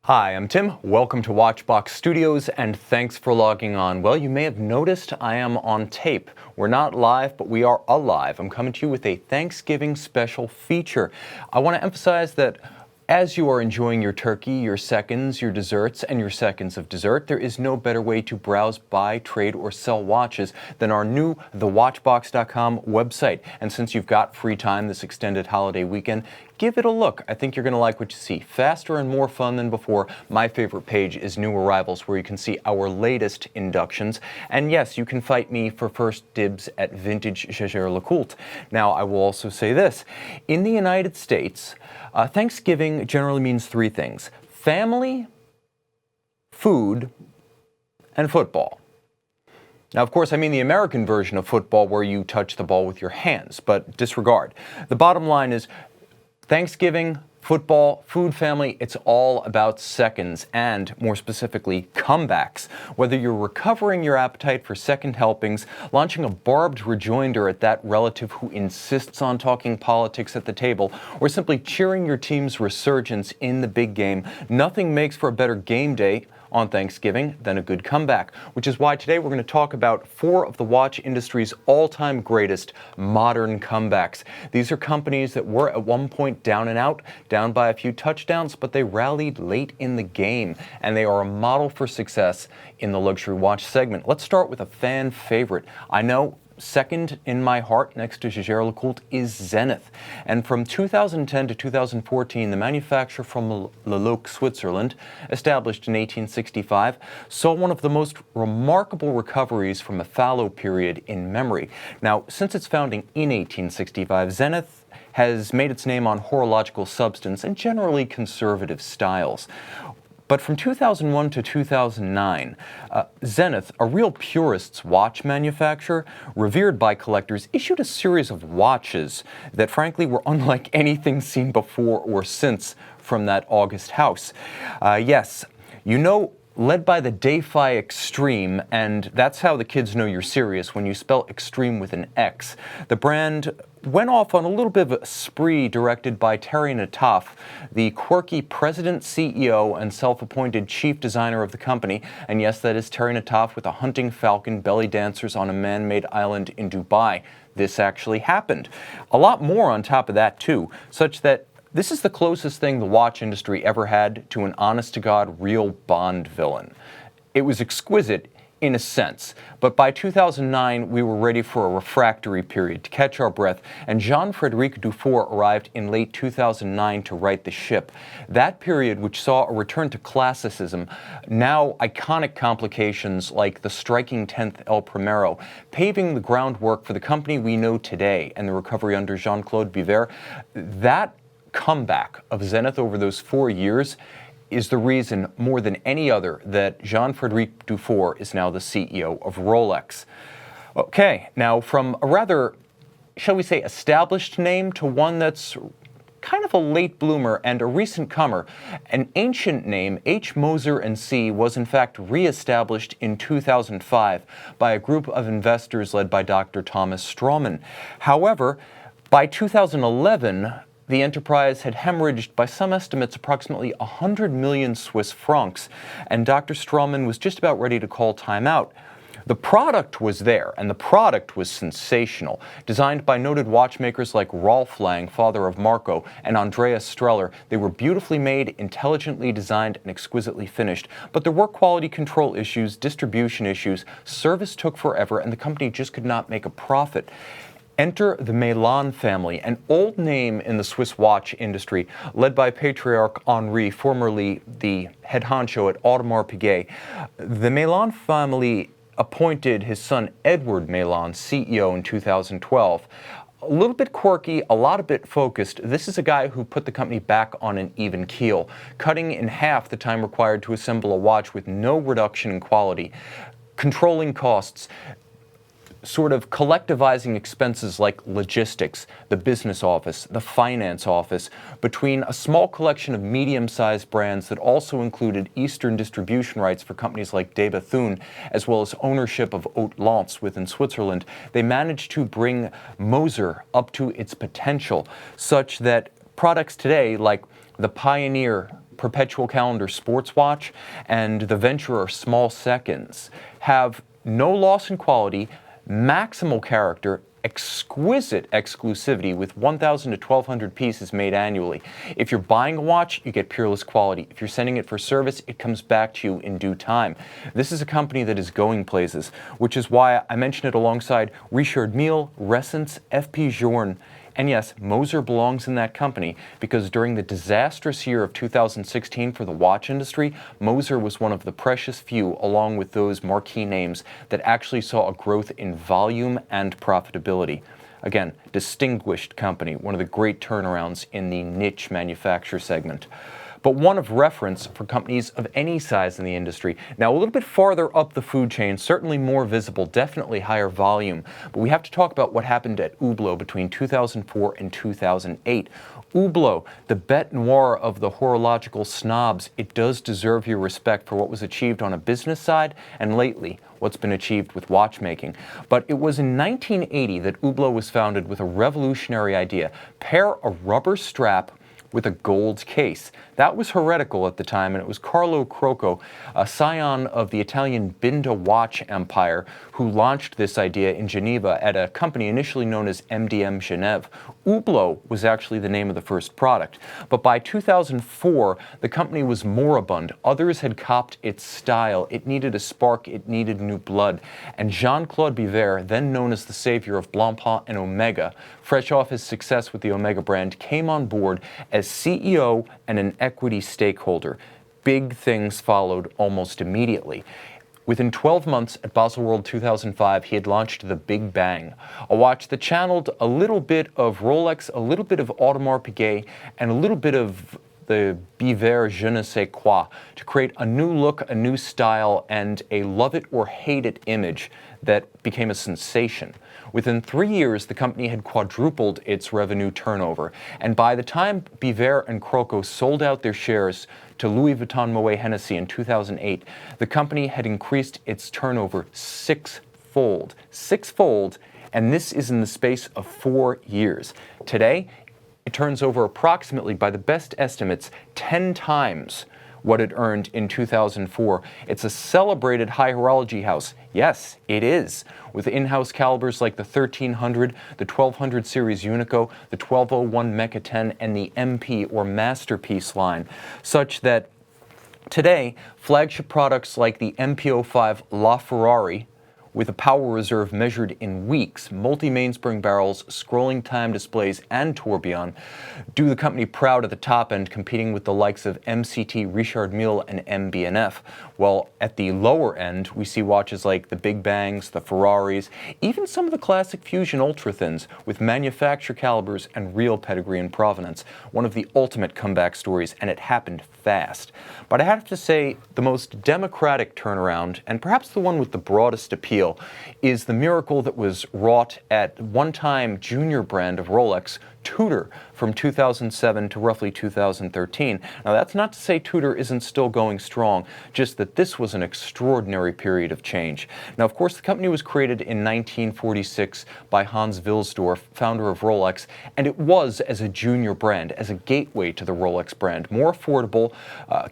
Hi, I'm Tim. Welcome to Watchbox Studios, and thanks for logging on. Well, you may have noticed I am on tape. We're not live, but we are alive. I'm coming to you with a Thanksgiving special feature. I want to emphasize that as you are enjoying your turkey, your seconds, your desserts, and your seconds of dessert, there is no better way to browse, buy, trade, or sell watches than our new thewatchbox.com website. And since you've got free time this extended holiday weekend, give it a look. I think you're going to like what you see. Faster and more fun than before. My favorite page is New Arrivals, where you can see our latest inductions. And yes, you can fight me for first dibs at vintage Jaeger-LeCoultre. Now, I will also say this. In the United States, Thanksgiving generally means three things: family, food, and football. Now, of course, I mean the American version of football where you touch the ball with your hands, but disregard. The bottom line is Thanksgiving, football, food, family, it's all about seconds and, more specifically, comebacks. Whether you're recovering your appetite for second helpings, launching a barbed rejoinder at that relative who insists on talking politics at the table, or simply cheering your team's resurgence in the big game, nothing makes for a better game day on Thanksgiving than a good comeback, which is why today we're going to talk about four of the watch industry's all-time greatest modern comebacks. These are companies that were at one point down and out, down by a few touchdowns, but they rallied late in the game, and they are a model for success in the luxury watch segment. Let's start with a fan favorite. I know second in my heart next to Jaeger-LeCoultre is Zenith. And from 2010 to 2014, the manufacturer from Locle, Switzerland, established in 1865, saw one of the most remarkable recoveries from a fallow period in memory. Now, since its founding in 1865, Zenith has made its name on horological substance and generally conservative styles. But from 2001 to 2009, Zenith, a real purist's watch manufacturer, revered by collectors, issued a series of watches that frankly were unlike anything seen before or since from that august house. Yes, you know, led by the Defy Extreme, and that's how the kids know you're serious when you spell extreme with an X. The brand went off on a little bit of a spree directed by Thierry Nataf, the quirky president, CEO, and self-appointed chief designer of the company. And yes, that is Thierry Nataf with a hunting falcon belly dancers on a man-made island in Dubai. This actually happened. A lot more on top of that, too, such that this is the closest thing the watch industry ever had to an honest-to-God real Bond villain. It was exquisite in a sense, but by 2009 we were ready for a refractory period to catch our breath, and Frederic Dufour arrived in late 2009 to right the ship. That period, which saw a return to classicism, now iconic complications like the striking 10th El Primero, paving the groundwork for the company we know today and the recovery under Jean-Claude Diver. That comeback of Zenith over those 4 years is the reason, more than any other, that Frederic Dufour is now the CEO of Rolex. Okay, now from a rather, shall we say, established name to one that's kind of a late bloomer and a recent comer. An ancient name, H. Moser & C., was in fact re-established in 2005 by a group of investors led by Dr. Thomas Straumann. However, by 2011, the enterprise had hemorrhaged, by some estimates, approximately 100 million Swiss francs, and Dr. Straumann was just about ready to call time out. The product was there, and the product was sensational. Designed by noted watchmakers like Rolf Lang, father of Marco, and Andreas Streller, they were beautifully made, intelligently designed, and exquisitely finished. But there were quality control issues, distribution issues, service took forever, and the company just could not make a profit. Enter the Meylan family, an old name in the Swiss watch industry, led by patriarch Henri, formerly the head honcho at Audemars Piguet. The Meylan family appointed his son Edward Meylan CEO in 2012. A little bit quirky, a lot of bit focused. This is a guy who put the company back on an even keel, cutting in half the time required to assemble a watch with no reduction in quality, controlling costs, sort of collectivizing expenses like logistics, the business office, the finance office, between a small collection of medium-sized brands that also included Eastern distribution rights for companies like De Bethune, as well as ownership of Haute Lance within Switzerland. They managed to bring Moser up to its potential, such that products today like the Pioneer, Perpetual Calendar sports watch and the Venturer Small Seconds have no loss in quality, maximal character, exquisite exclusivity with 1,000 to 1,200 pieces made annually. If you're buying a watch, you get peerless quality. If you're sending it for service, it comes back to you in due time. This is a company that is going places, which is why I mention it alongside Richard Mille, Resence, FP Journe. And yes, Moser belongs in that company because during the disastrous year of 2016 for the watch industry, Moser was one of the precious few, along with those marquee names, that actually saw a growth in volume and profitability. Again, distinguished company, one of the great turnarounds in the niche manufacturer segment, but one of reference for companies of any size in the industry. Now, a little bit farther up the food chain, certainly more visible, definitely higher volume, but we have to talk about what happened at Hublot between 2004 and 2008. Hublot, the bête noire of the horological snobs, it does deserve your respect for what was achieved on a business side, and lately, what's been achieved with watchmaking. But it was in 1980 that Hublot was founded with a revolutionary idea: pair a rubber strap with a gold case. That was heretical at the time, and it was Carlo Crocco, a scion of the Italian Binda watch empire, who launched this idea in Geneva at a company initially known as MDM Genève. Hublot was actually the name of the first product, but by 2004, the company was moribund. Others had copied its style. It needed a spark, it needed new blood, and Jean-Claude Diver, then known as the savior of Blancpain and Omega, fresh off his success with the Omega brand, came on board as CEO and an equity stakeholder. Big things followed almost immediately. Within 12 months at Basel World 2005, he had launched the Big Bang, a watch that channeled a little bit of Rolex, a little bit of Audemars Piguet, and a little bit of the Biver je ne sais quoi to create a new look, a new style, and a love it or hate it image that became a sensation. Within 3 years, the company had quadrupled its revenue turnover, and by the time Biver and Crocco sold out their shares to Louis Vuitton Moet Hennessy in 2008, the company had increased its turnover sixfold, and this is in the space of 4 years. Today, it turns over approximately, by the best estimates, 10 times what it earned in 2004. It's a celebrated high horology house. Yes, it is, with in-house calibers like the 1300, the 1200 series Unico, the 1201 Mecha 10, and the MP or Masterpiece line, such that today, flagship products like the MP05 La Ferrari, with a power reserve measured in weeks, multi-mainspring barrels, scrolling time displays, and tourbillon, do the company proud at the top end, competing with the likes of MCT, Richard Mille, and MB&F. While at the lower end, we see watches like the Big Bangs, the Ferraris, even some of the classic Fusion Ultra-Thins, with manufacturer calibers and real pedigree and provenance. One of the ultimate comeback stories, and it happened fast. But I have to say, the most democratic turnaround, and perhaps the one with the broadest appeal, is the miracle that was wrought at one-time junior brand of Rolex, Tudor, from 2007 to roughly 2013. Now, that's not to say Tudor isn't still going strong, just that this was an extraordinary period of change. Now, of course, the company was created in 1946 by Hans Wilsdorf, founder of Rolex, and it was as a junior brand, as a gateway to the Rolex brand. More affordable,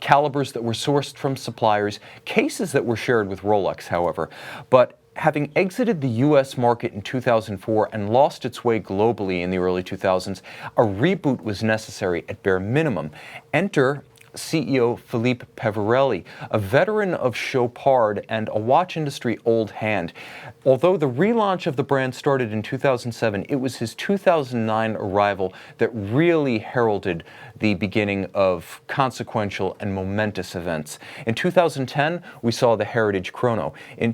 calibers that were sourced from suppliers, cases that were shared with Rolex, however. But having exited the US market in 2004 and lost its way globally in the early 2000s, a reboot was necessary at bare minimum. Enter CEO Philippe Peverelli, a veteran of Chopard and a watch industry old hand. Although the relaunch of the brand started in 2007, it was his 2009 arrival that really heralded the beginning of consequential and momentous events. In 2010, we saw the Heritage Chrono. In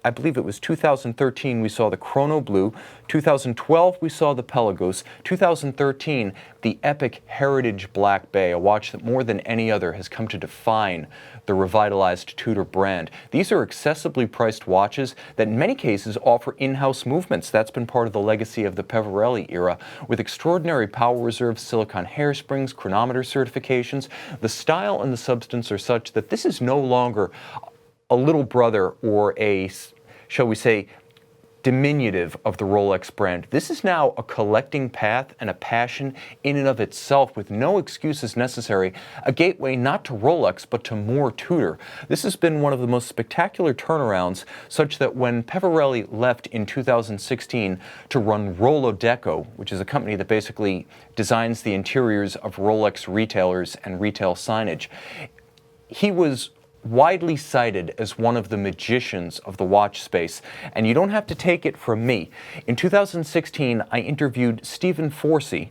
I believe it was 2013, we saw the Chrono Blue. 2012, we saw the Pelagos. 2013, the epic Heritage Black Bay, a watch that more than any other has come to define the revitalized Tudor brand. These are accessibly priced watches that in many cases offer in-house movements. That's been part of the legacy of the Peverelli era, with extraordinary power reserve, silicon hairsprings, chronometer certifications. The style and the substance are such that this is no longer a little brother or a, shall we say, diminutive of the Rolex brand. This is now a collecting path and a passion in and of itself with no excuses necessary, a gateway not to Rolex but to more Tudor. This has been one of the most spectacular turnarounds, such that when Peverelli left in 2016 to run Rolodeco, which is a company that basically designs the interiors of Rolex retailers and retail signage, he was widely cited as one of the magicians of the watch space, and you don't have to take it from me. In 2016, I interviewed Stephen Forsey,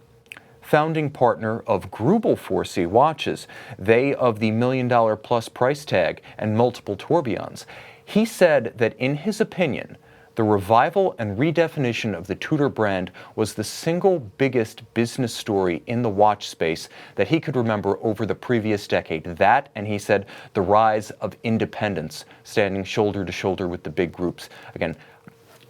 founding partner of Greubel Forsey Watches, they of the $1 million plus price tag and multiple tourbillons. He said that in his opinion, the revival and redefinition of the Tudor brand was the single biggest business story in the watch space that he could remember over the previous decade. That, and he said, the rise of independence, standing shoulder to shoulder with the big groups. Again,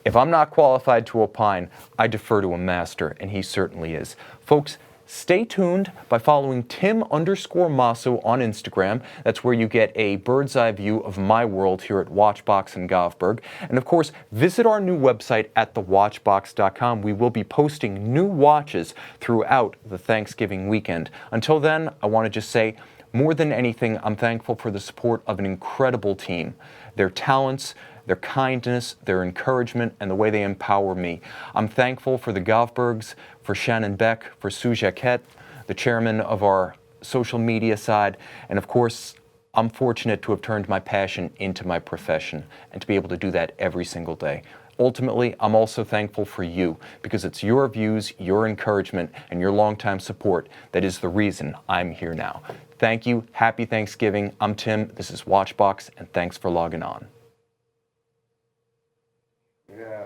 if I'm not qualified to opine, I defer to a master, and he certainly is. Folks, stay tuned by following Tim_Masso on Instagram. That's where you get a bird's eye view of my world here at Watchbox in Govberg. And of course, visit our new website at thewatchbox.com. We will be posting new watches throughout the Thanksgiving weekend. Until then, I want to just say, more than anything, I'm thankful for the support of an incredible team. Their talents, their kindness, their encouragement, and the way they empower me. I'm thankful for the Govbergs, for Shannon Beck, for Sue Jacquette, the chairman of our social media side, and of course, I'm fortunate to have turned my passion into my profession and to be able to do that every single day. Ultimately, I'm also thankful for you, because it's your views, your encouragement, and your longtime support that is the reason I'm here now. Thank you. Happy Thanksgiving. I'm Tim. This is Watchbox, and thanks for logging on.